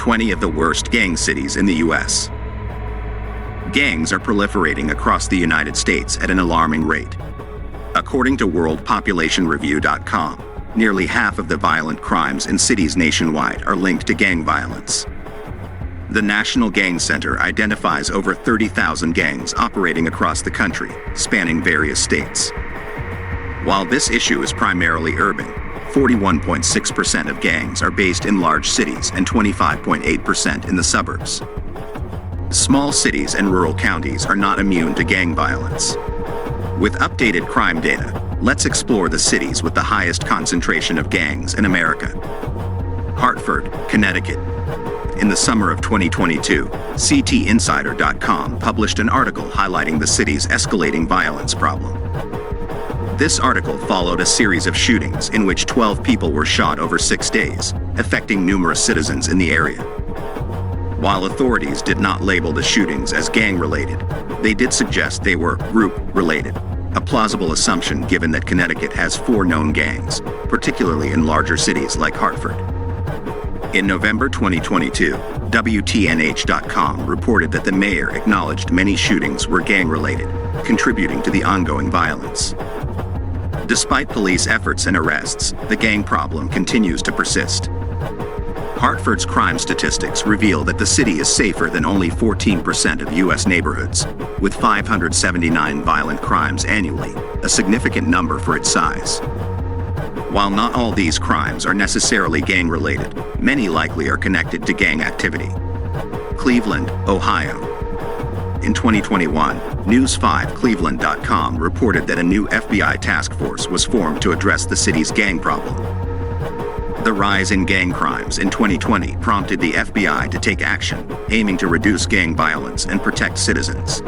20 of the worst gang cities in the U.S. Gangs are proliferating across the United States at an alarming rate. According to WorldPopulationReview.com, nearly half of the violent crimes in cities nationwide are linked to gang violence. The National Gang Center identifies over 30,000 gangs operating across the country, spanning various states. While this issue is primarily urban, 41.6% of gangs are based in large cities and 25.8% in the suburbs. Small cities and rural counties are not immune to gang violence. With updated crime data, let's explore the cities with the highest concentration of gangs in America. Hartford, Connecticut. In the summer of 2022, CTinsider.com published an article highlighting the city's escalating violence problem. This article followed a series of shootings in which 12 people were shot over 6 days, affecting numerous citizens in the area. While authorities did not label the shootings as gang-related, they did suggest they were group-related, a plausible assumption given that Connecticut has 4 known gangs, particularly in larger cities like Hartford. In November 2022, WTNH.com reported that the mayor acknowledged many shootings were gang-related, contributing to the ongoing violence. Despite police efforts and arrests, the gang problem continues to persist. Hartford's crime statistics reveal that the city is safer than only 14% of U.S. neighborhoods, with 579 violent crimes annually, a significant number for its size. While not all these crimes are necessarily gang-related, many likely are connected to gang activity. Cleveland, Ohio. In 2021, News5Cleveland.com reported that a new FBI task force was formed to address the city's gang problem. The rise in gang crimes in 2020 prompted the FBI to take action, aiming to reduce gang violence and protect citizens.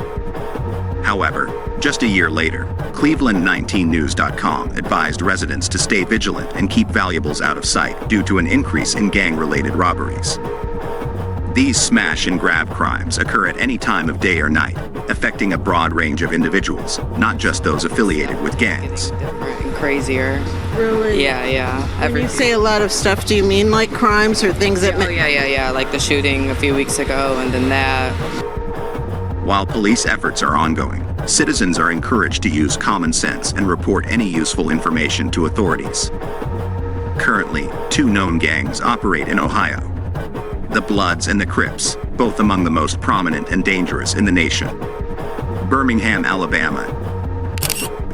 However, just a year later, Cleveland19News.com advised residents to stay vigilant and keep valuables out of sight due to an increase in gang-related robberies. These smash-and-grab crimes occur at any time of day or night, affecting a broad range of individuals, not just those affiliated with gangs. Different and crazier. Really? Yeah. When you say a lot of stuff, do you mean like crimes or things that... Yeah. Like the shooting a few weeks ago and then that. While police efforts are ongoing, citizens are encouraged to use common sense and report any useful information to authorities. Currently, 2 known gangs operate in Ohio. The Bloods and the Crips, both among the most prominent and dangerous in the nation. Birmingham, Alabama.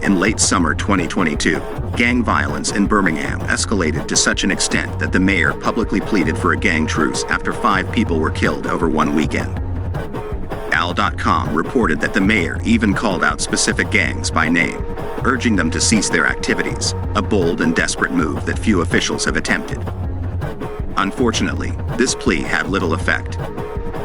In late summer 2022, gang violence in Birmingham escalated to such an extent that the mayor publicly pleaded for a gang truce after 5 people were killed over one weekend. Al.com reported that the mayor even called out specific gangs by name, urging them to cease their activities, a bold and desperate move that few officials have attempted. Unfortunately, this plea had little effect.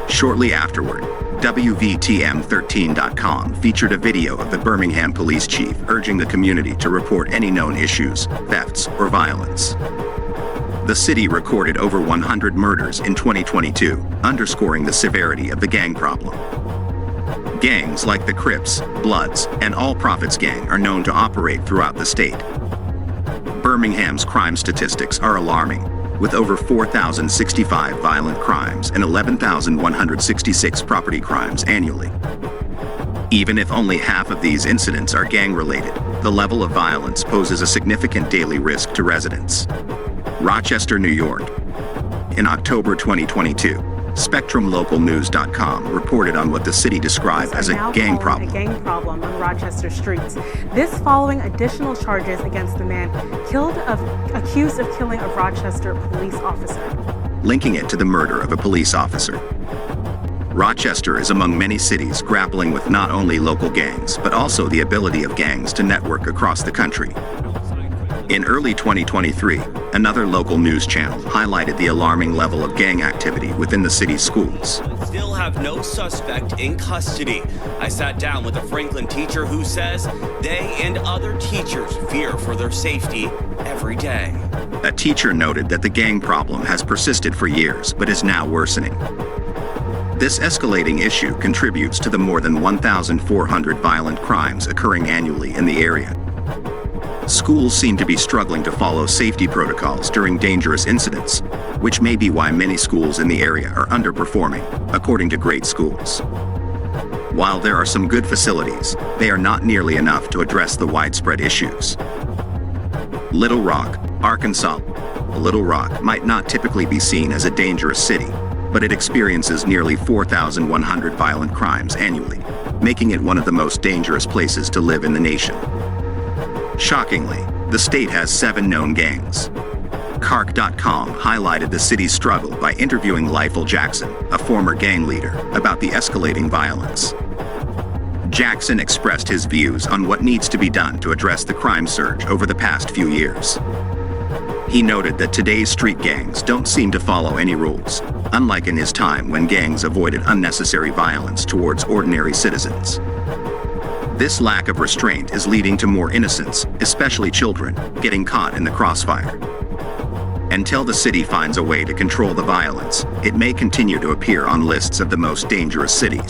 Shortly afterward, WVTM13.com featured a video of the Birmingham police chief urging the community to report any known issues, thefts, or violence. The city recorded over 100 murders in 2022, underscoring the severity of the gang problem. Gangs like the Crips, Bloods, and All Profits Gang are known to operate throughout the state. Birmingham's crime statistics are alarming, with over 4,065 violent crimes and 11,166 property crimes annually. Even if only half of these incidents are gang-related, the level of violence poses a significant daily risk to residents. Rochester, New York. In October 2022, SpectrumLocalNews.com reported on what the city described as a gang problem. A gang problem on Rochester streets. This following additional charges against the man accused of killing a Rochester police officer. Linking it to the murder of a police officer. Rochester is among many cities grappling with not only local gangs, but also the ability of gangs to network across the country. In early 2023, another local news channel highlighted the alarming level of gang activity within the city's schools. Still have no suspect in custody. I sat down with a Franklin teacher who says they and other teachers fear for their safety every day. A teacher noted that the gang problem has persisted for years, but is now worsening. This escalating issue contributes to the more than 1,400 violent crimes occurring annually in the area. schools seem to be struggling to follow safety protocols during dangerous incidents, which may be why many schools in the area are underperforming, according to Great Schools. While there are some good facilities, they are not nearly enough to address the widespread issues. Little Rock, Arkansas. Little Rock might not typically be seen as a dangerous city, but it experiences nearly 4,100 violent crimes annually, making it one of the most dangerous places to live in the nation. Shockingly, the state has 7 known gangs. Cark.com highlighted the city's struggle by interviewing Lifel Jackson, a former gang leader, about the escalating violence. Jackson expressed his views on what needs to be done to address the crime surge over the past few years. He noted that today's street gangs don't seem to follow any rules, unlike in his time when gangs avoided unnecessary violence towards ordinary citizens. This lack of restraint is leading to more innocents, especially children, getting caught in the crossfire. Until the city finds a way to control the violence, it may continue to appear on lists of the most dangerous cities.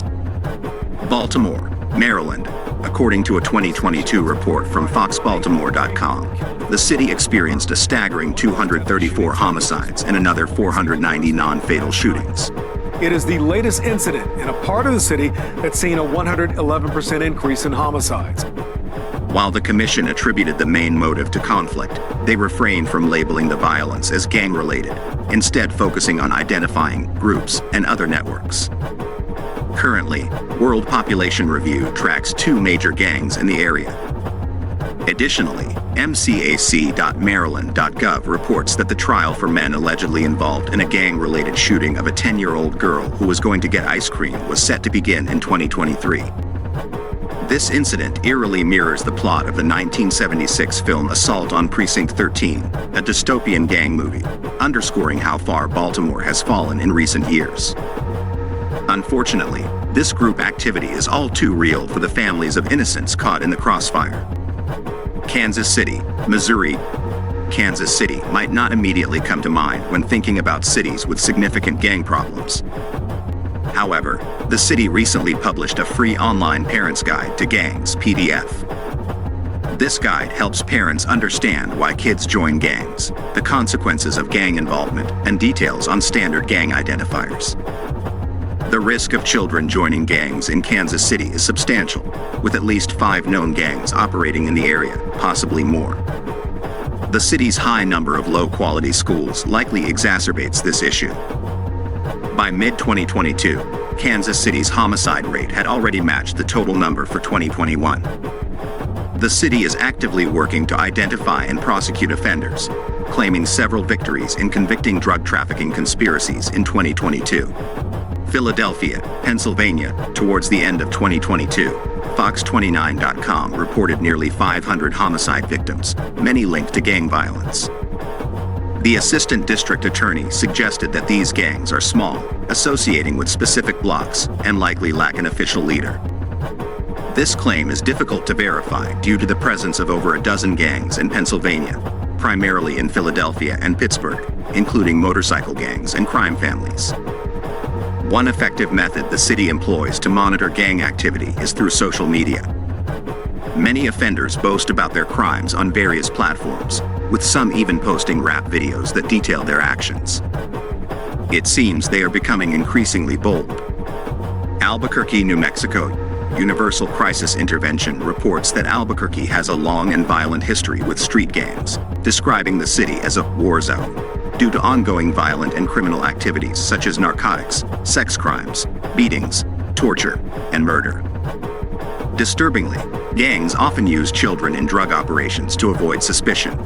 Baltimore, Maryland. According to a 2022 report from FoxBaltimore.com, the city experienced a staggering 234 homicides and another 490 non-fatal shootings. It is the latest incident in a part of the city that's seen a 111% increase in homicides. While the commission attributed the main motive to conflict, they refrained from labeling the violence as gang-related, instead focusing on identifying groups and other networks. Currently, World Population Review tracks 2 major gangs in the area. Additionally, MCAC.Maryland.gov reports that the trial for men allegedly involved in a gang-related shooting of a 10-year-old girl who was going to get ice cream was set to begin in 2023. This incident eerily mirrors the plot of the 1976 film Assault on Precinct 13, a dystopian gang movie, underscoring how far Baltimore has fallen in recent years. Unfortunately, this group activity is all too real for the families of innocents caught in the crossfire. Kansas City, Missouri. Kansas City might not immediately come to mind when thinking about cities with significant gang problems. However, the city recently published a free online parents' guide to gangs (PDF). This guide helps parents understand why kids join gangs, the consequences of gang involvement, and details on standard gang identifiers. The risk of children joining gangs in Kansas City is substantial, with at least 5 known gangs operating in the area, possibly more. The city's high number of low-quality schools likely exacerbates this issue. By mid-2022, Kansas City's homicide rate had already matched the total number for 2021. The city is actively working to identify and prosecute offenders, claiming several victories in convicting drug trafficking conspiracies in 2022. Philadelphia, Pennsylvania. Towards the end of 2022, Fox29.com reported nearly 500 homicide victims, many linked to gang violence. The assistant district attorney suggested that these gangs are small, associating with specific blocks, and likely lack an official leader. This claim is difficult to verify due to the presence of over a dozen gangs in Pennsylvania, primarily in Philadelphia and Pittsburgh, including motorcycle gangs and crime families. One effective method the city employs to monitor gang activity is through social media. Many offenders boast about their crimes on various platforms, with some even posting rap videos that detail their actions. It seems they are becoming increasingly bold. Albuquerque, New Mexico. Universal Crisis Intervention reports that Albuquerque has a long and violent history with street gangs, describing the city as a war zone, due to ongoing violent and criminal activities such as narcotics, sex crimes, beatings, torture, and murder. Disturbingly, gangs often use children in drug operations to avoid suspicion.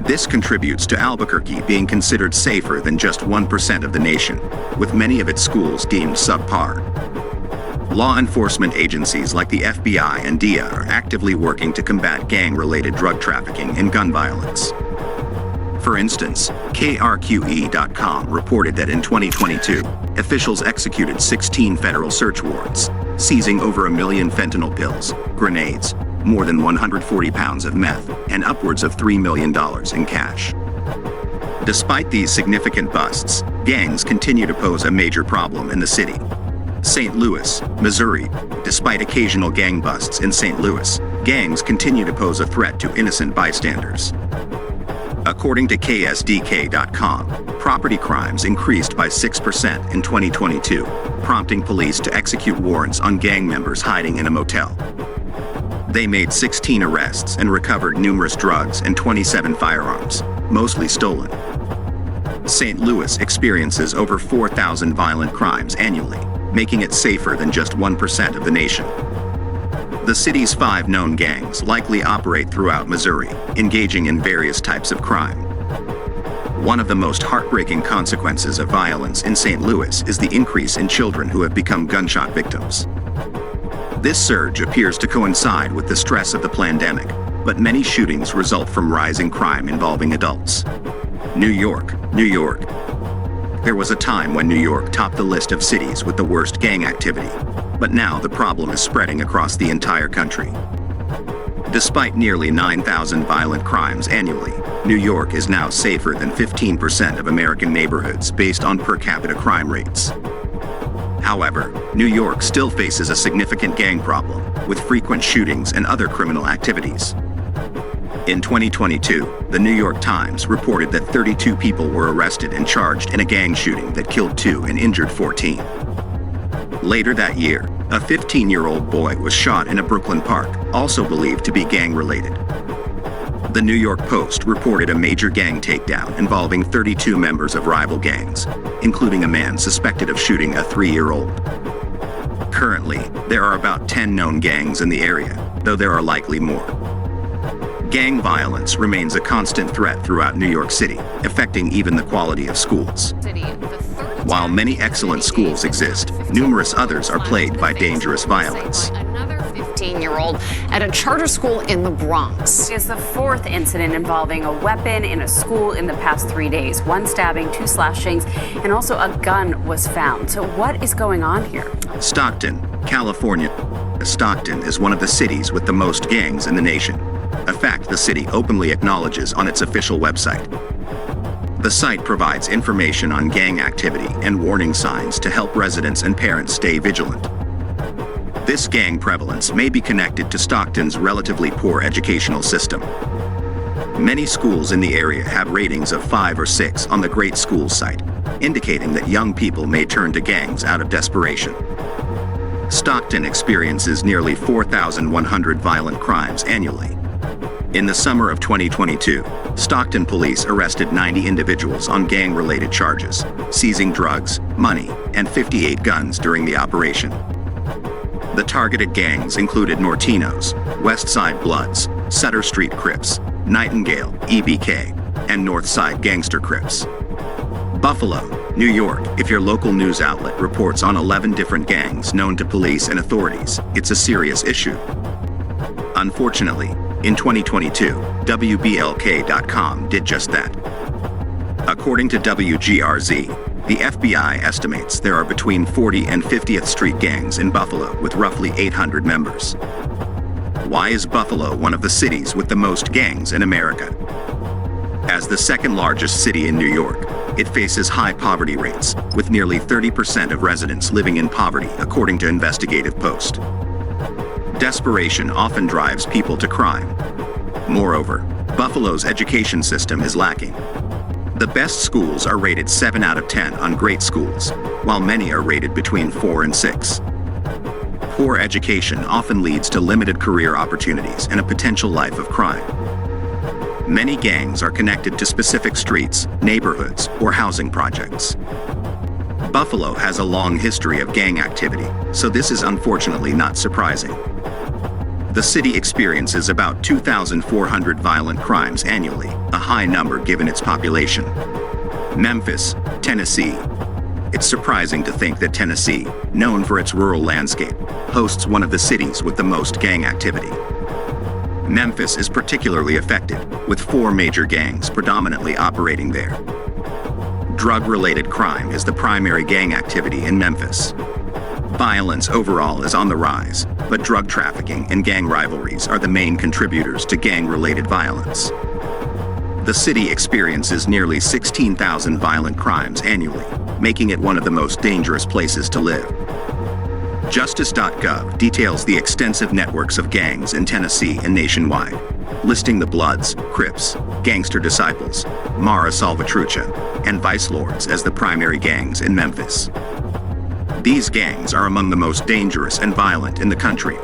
This contributes to Albuquerque being considered safer than just 1% of the nation, with many of its schools deemed subpar. Law enforcement agencies like the FBI and DEA are actively working to combat gang-related drug trafficking and gun violence. For instance, KRQE.com reported that in 2022, officials executed 16 federal search warrants, seizing over 1 million fentanyl pills, grenades, more than 140 pounds of meth, and upwards of $3 million in cash. Despite these significant busts, gangs continue to pose a major problem in the city. St. Louis, Missouri. Despite occasional gang busts in St. Louis, gangs continue to pose a threat to innocent bystanders. According to KSDK.com, property crimes increased by 6% in 2022, prompting police to execute warrants on gang members hiding in a motel. They made 16 arrests and recovered numerous drugs and 27 firearms, mostly stolen. St. Louis experiences over 4,000 violent crimes annually, making it safer than just 1% of the nation. The city's 5 known gangs likely operate throughout Missouri, engaging in various types of crime. One of the most heartbreaking consequences of violence in St. Louis is the increase in children who have become gunshot victims. This surge appears to coincide with the stress of the pandemic, but many shootings result from rising crime involving adults. New York, New York. There was a time when New York topped the list of cities with the worst gang activity, but now the problem is spreading across the entire country. Despite nearly 9,000 violent crimes annually, New York is now safer than 15% of American neighborhoods based on per capita crime rates. However, New York still faces a significant gang problem, with frequent shootings and other criminal activities. In 2022, the New York Times reported that 32 people were arrested and charged in a gang shooting that killed 2 and injured 14. Later that year, a 15-year-old boy was shot in a Brooklyn park, also believed to be gang-related. The New York Post reported a major gang takedown involving 32 members of rival gangs, including a man suspected of shooting a 3-year-old. Currently, there are about 10 known gangs in the area, though there are likely more. Gang violence remains a constant threat throughout New York City, affecting even the quality of schools. While many excellent schools exist, numerous others are plagued by dangerous violence. 15-year-old at a charter school in the Bronx. It's the 4th incident involving a weapon in a school in the past 3 days. 1 stabbing, 2 slashings, and also a gun was found. So what is going on here? Stockton, California. Stockton is one of the cities with the most gangs in the nation, a fact the city openly acknowledges on its official website. The site provides information on gang activity and warning signs to help residents and parents stay vigilant. This gang prevalence may be connected to Stockton's relatively poor educational system. Many schools in the area have ratings of 5 or 6 on the Great Schools site, indicating that young people may turn to gangs out of desperation. Stockton experiences nearly 4,100 violent crimes annually. In the summer of 2022, Stockton police arrested 90 individuals on gang-related charges, seizing drugs, money, and 58 guns during the operation. The targeted gangs included Nortinos, West Side Bloods, Sutter Street Crips, Nightingale, EBK, and North Side Gangster Crips. Buffalo, New York. If your local news outlet reports on 11 different gangs known to police and authorities, it's a serious issue. Unfortunately, in 2022, WBLK.com did just that. According to WGRZ, the FBI estimates there are between 40 and 50th Street gangs in Buffalo with roughly 800 members. Why is Buffalo one of the cities with the most gangs in America? As the second largest city in New York, it faces high poverty rates, with nearly 30% of residents living in poverty, according to Investigative Post. Desperation often drives people to crime. Moreover, Buffalo's education system is lacking. The best schools are rated 7 out of 10 on Great Schools, while many are rated between 4 and 6. Poor education often leads to limited career opportunities and a potential life of crime. Many gangs are connected to specific streets, neighborhoods, or housing projects. Buffalo has a long history of gang activity, so this is unfortunately not surprising. The city experiences about 2,400 violent crimes annually, a high number given its population. Memphis, Tennessee. It's surprising to think that Tennessee, known for its rural landscape, hosts one of the cities with the most gang activity. Memphis is particularly affected, with 4 major gangs predominantly operating there. Drug-related crime is the primary gang activity in Memphis. Violence overall is on the rise, but drug trafficking and gang rivalries are the main contributors to gang-related violence. The city experiences nearly 16,000 violent crimes annually, making it one of the most dangerous places to live. Justice.gov details the extensive networks of gangs in Tennessee and nationwide, listing the Bloods, Crips, Gangster Disciples, Mara Salvatrucha, and Vice Lords as the primary gangs in Memphis. These gangs are among the most dangerous and violent in the country.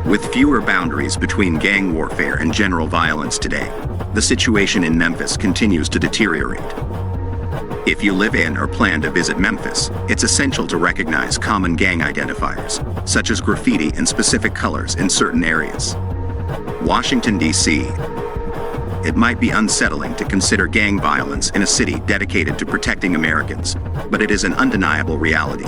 With fewer boundaries between gang warfare and general violence today, the situation in Memphis continues to deteriorate. If you live in or plan to visit Memphis, it's essential to recognize common gang identifiers, such as graffiti and specific colors in certain areas. Washington, D.C. It might be unsettling to consider gang violence in a city dedicated to protecting Americans, but it is an undeniable reality.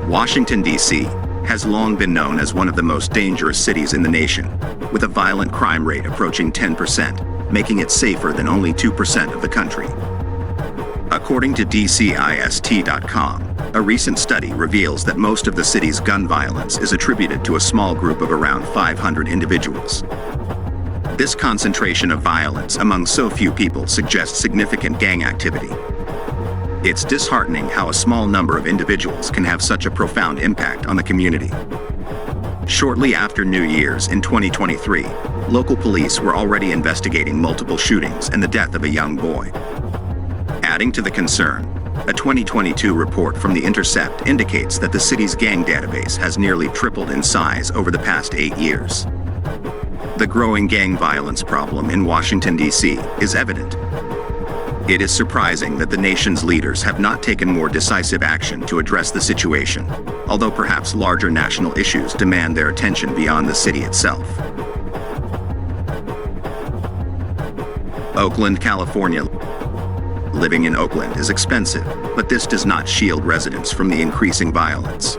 Washington, D.C. has long been known as one of the most dangerous cities in the nation, with a violent crime rate approaching 10%, making it safer than only 2% of the country. According to DCIST.com, a recent study reveals that most of the city's gun violence is attributed to a small group of around 500 individuals. This concentration of violence among so few people suggests significant gang activity. It's disheartening how a small number of individuals can have such a profound impact on the community. Shortly after New Year's in 2023, local police were already investigating multiple shootings and the death of a young boy. Adding to the concern, a 2022 report from The Intercept indicates that the city's gang database has nearly tripled in size over the past 8 years. The growing gang violence problem in Washington, D.C. is evident. It is surprising that the nation's leaders have not taken more decisive action to address the situation, although perhaps larger national issues demand their attention beyond the city itself. Oakland, California. Living in Oakland is expensive, but this does not shield residents from the increasing violence.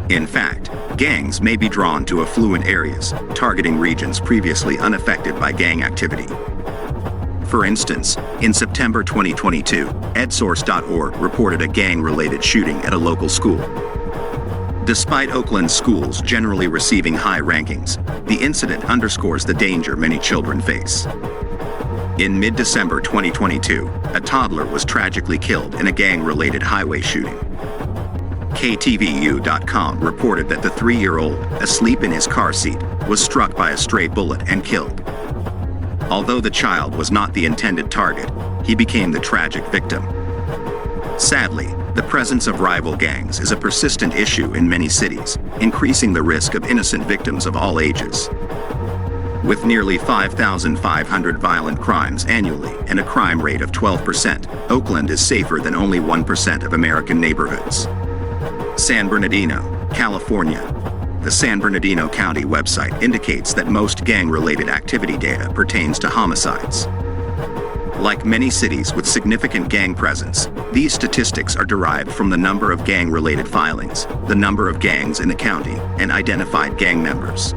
In fact, gangs may be drawn to affluent areas, targeting regions previously unaffected by gang activity. For instance, in September 2022, EdSource.org reported a gang-related shooting at a local school. Despite Oakland's schools generally receiving high rankings, the incident underscores the danger many children face. In mid-December 2022, a toddler was tragically killed in a gang-related highway shooting. KTVU.com reported that the 3-year-old, asleep in his car seat, was struck by a stray bullet and killed. Although the child was not the intended target, he became the tragic victim. Sadly, the presence of rival gangs is a persistent issue in many cities, increasing the risk of innocent victims of all ages. With nearly 5,500 violent crimes annually and a crime rate of 12%, Oakland is safer than only 1% of American neighborhoods. San Bernardino, California. The San Bernardino County website indicates that most gang-related activity data pertains to homicides. Like many cities with significant gang presence, these statistics are derived from the number of gang-related filings, the number of gangs in the county, and identified gang members.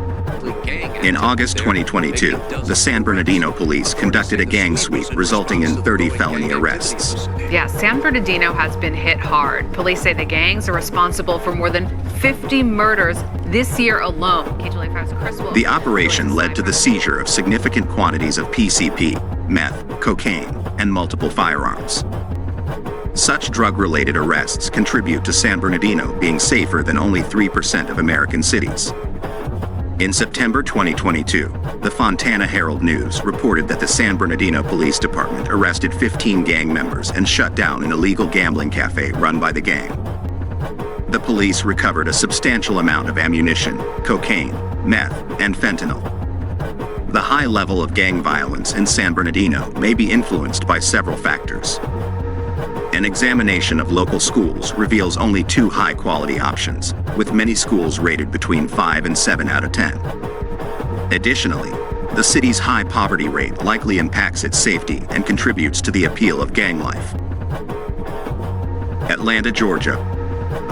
In August 2022, the San Bernardino police conducted a gang sweep resulting in 30 felony arrests. Yeah, San Bernardino has been hit hard. Police say the gangs are responsible for more than 50 murders this year alone. KTLA5's Chris Wilson. The operation led to the seizure of significant quantities of PCP, meth, cocaine, and multiple firearms. Such drug-related arrests contribute to San Bernardino being safer than only 3% of American cities. In September 2022, the Fontana Herald News reported that the San Bernardino Police Department arrested 15 gang members and shut down an illegal gambling cafe run by the gang. The police recovered a substantial amount of ammunition, cocaine, meth, and fentanyl. The high level of gang violence in San Bernardino may be influenced by several factors. An examination of local schools reveals only 2 high-quality options, with many schools rated between 5 and 7 out of 10. Additionally, the city's high poverty rate likely impacts its safety and contributes to the appeal of gang life. Atlanta, Georgia.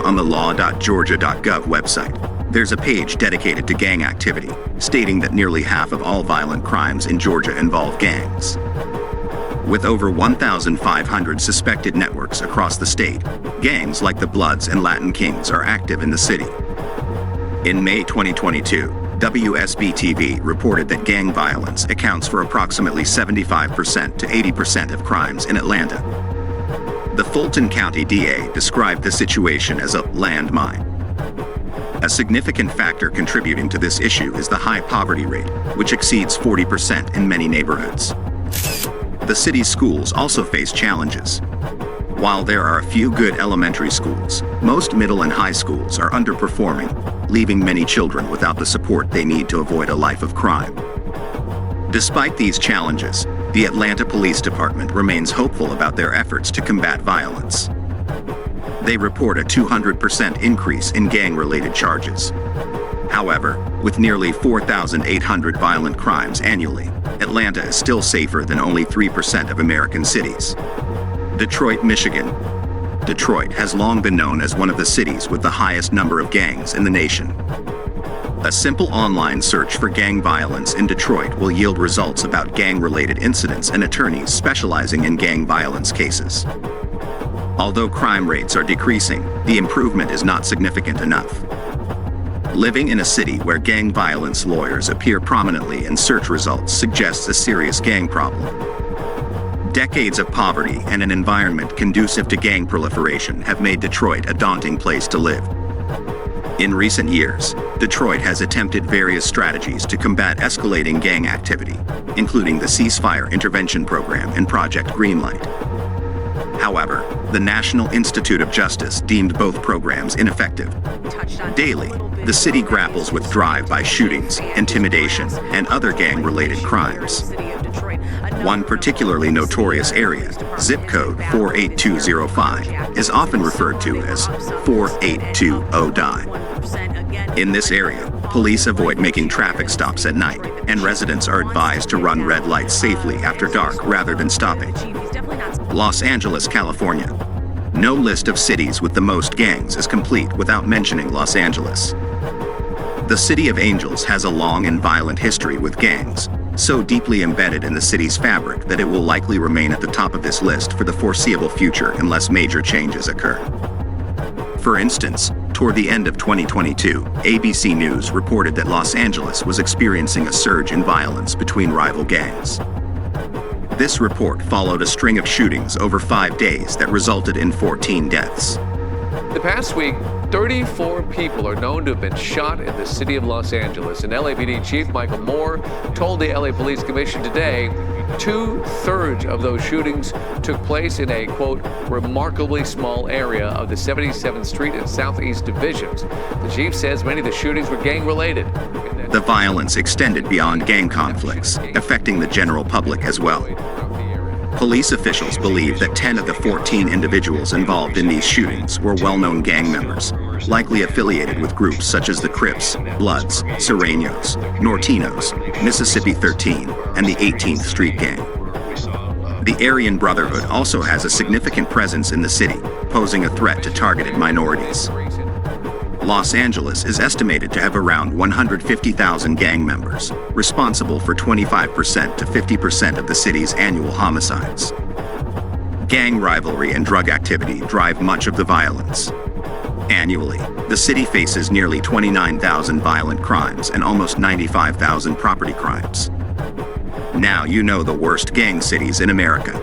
On the law.georgia.gov website, there's a page dedicated to gang activity, stating that nearly half of all violent crimes in Georgia involve gangs. With over 1,500 suspected networks across the state, gangs like the Bloods and Latin Kings are active in the city. In May 2022, WSB-TV reported that gang violence accounts for approximately 75% to 80% of crimes in Atlanta. The Fulton County DA described the situation as a landmine. A significant factor contributing to this issue is the high poverty rate, which exceeds 40% in many neighborhoods. The city's schools also face challenges. While there are a few good elementary schools, most middle and high schools are underperforming, leaving many children without the support they need to avoid a life of crime. Despite these challenges, the Atlanta Police Department remains hopeful about their efforts to combat violence. They report a 200% increase in gang-related charges. However, with nearly 4,800 violent crimes annually, Atlanta is still safer than only 3% of American cities. Detroit, Michigan. Detroit has long been known as one of the cities with the highest number of gangs in the nation. A simple online search for gang violence in Detroit will yield results about gang-related incidents and attorneys specializing in gang violence cases. Although crime rates are decreasing, the improvement is not significant enough. Living in a city where gang violence lawyers appear prominently in search results suggests a serious gang problem. Decades of poverty and an environment conducive to gang proliferation have made Detroit a daunting place to live. In recent years, Detroit has attempted various strategies to combat escalating gang activity, including the Ceasefire Intervention Program and Project Greenlight. However, the National Institute of Justice deemed both programs ineffective. Daily, the city grapples with drive-by shootings, intimidation, and other gang-related crimes. One particularly notorious area, zip code 48205, is often referred to as 482 Die. In this area, police avoid making traffic stops at night, and residents are advised to run red lights safely after dark rather than stopping. Los Angeles, California. No list of cities with the most gangs is complete without mentioning Los Angeles. The City of Angels has a long and violent history with gangs, so deeply embedded in the city's fabric that it will likely remain at the top of this list for the foreseeable future unless major changes occur. For instance, toward the end of 2022, ABC News reported that Los Angeles was experiencing a surge in violence between rival gangs. This report followed a string of shootings over 5 days that resulted in 14 deaths. The past week, 34 people are known to have been shot in the city of Los Angeles, and LAPD Chief Michael Moore told the LA Police Commission today 2/3 of those shootings took place in a, quote, remarkably small area of the 77th Street and Southeast Divisions. The chief says many of the shootings were gang-related. The violence extended beyond gang conflicts, affecting the general public as well. Police officials believe that 10 of the 14 individuals involved in these shootings were well-known gang members, likely affiliated with groups such as the Crips, Bloods, Sureños, Nortinos, Mississippi 13, and the 18th Street Gang. The Aryan Brotherhood also has a significant presence in the city, posing a threat to targeted minorities. Los Angeles is estimated to have around 150,000 gang members, responsible for 25% to 50% of the city's annual homicides. Gang rivalry and drug activity drive much of the violence. Annually, the city faces nearly 29,000 violent crimes and almost 95,000 property crimes. Now you know the worst gang cities in America.